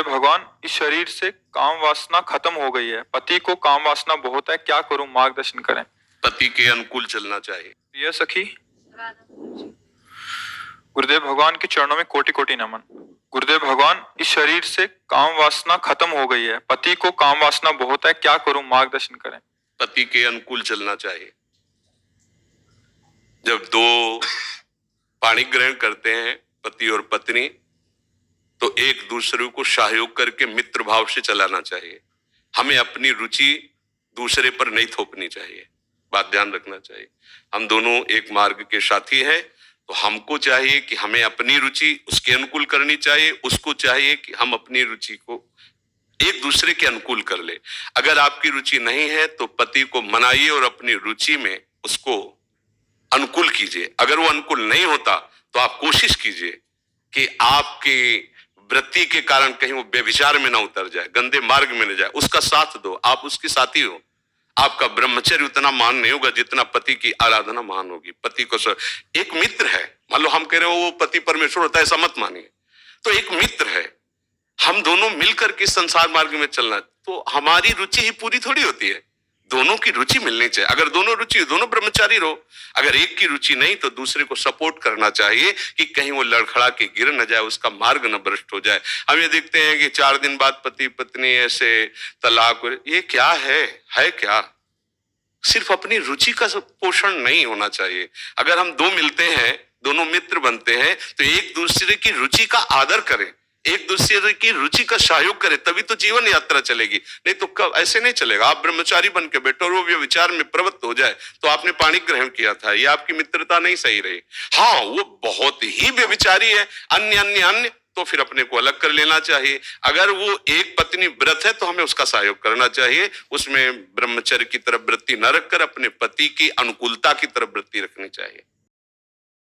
भगवान, इस शरीर से काम वासना खत्म हो गई है। पति को काम वासना बहुत है, क्या करूं, मार्गदर्शन करें। पति के अनुकूल चलना चाहिए। प्रिय सखी, गुरुदेव भगवान के चरणों में कोटि कोटि नमन। गुरुदेव भगवान, इस शरीर से काम वासना खत्म हो गई है। पति को काम वासना बहुत है, क्या करूं, मार्गदर्शन करें। पति के अनुकूल चलना चाहिए। जब दो पाणी ग्रहण करते हैं पति और पत्नी, तो एक दूसरे को सहयोग करके मित्र भाव से चलाना चाहिए। हमें अपनी रुचि दूसरे पर नहीं थोपनी चाहिए, बात ध्यान रखना चाहिए। हम दोनों एक मार्ग के साथी हैं, तो हमको चाहिए कि हमें अपनी रुचि उसके अनुकूल करनी चाहिए, उसको चाहिए कि हम अपनी रुचि को एक दूसरे के अनुकूल कर ले। अगर आपकी रुचि नहीं है तो पति को मनाइए और अपनी रुचि में उसको अनुकूल कीजिए। अगर वो अनुकूल नहीं होता तो आप कोशिश कीजिए कि आपकी वृत्ति के कारण कहीं वो व्यभिचार में ना उतर जाए, गंदे मार्ग में न जाए। उसका साथ दो, आप उसके साथी हो। आपका ब्रह्मचर्य उतना महान नहीं होगा जितना पति की आराधना महान होगी। पति को एक मित्र है, मान लो हम कह रहे हो वो पति परमेश्वर होता है, ऐसा मत मानिए। तो एक मित्र है, हम दोनों मिलकर के संसार मार्ग में चलना, तो हमारी रुचि ही पूरी थोड़ी होती है, दोनों की रुचि मिलनी चाहिए। अगर दोनों रुचि, दोनों ब्रह्मचारी रहो। अगर एक की रुचि नहीं तो दूसरे को सपोर्ट करना चाहिए कि कहीं वो लड़खड़ा के गिर न जाए, उसका मार्ग न भ्रष्ट हो जाए। हम ये देखते हैं कि 4 दिन बाद पति पत्नी ऐसे तलाक, ये क्या है क्या? सिर्फ अपनी रुचि का पोषण नहीं होना चाहिए। अगर हम दो मिलते हैं, दोनों मित्र बनते हैं, तो एक दूसरे की रुचि का आदर करें, एक दूसरे की रुचि का सहयोग करें, तभी तो जीवन यात्रा चलेगी। नहीं तो कब ऐसे नहीं चलेगा। आप ब्रह्मचारी बन के बैठो और वो व्यभिचार में प्रवृत्त हो जाए, तो आपने पाणी ग्रहण किया था, ये आपकी मित्रता नहीं सही रही। हाँ, वो बहुत ही व्यभिचारी है, अन्य, तो फिर अपने को अलग कर लेना चाहिए। अगर वो एक पत्नी व्रत है तो हमें उसका सहयोग करना चाहिए, उसमें ब्रह्मचर्य की तरफ वृत्ति न रखकर अपने पति की अनुकूलता की तरफ वृत्ति रखनी चाहिए।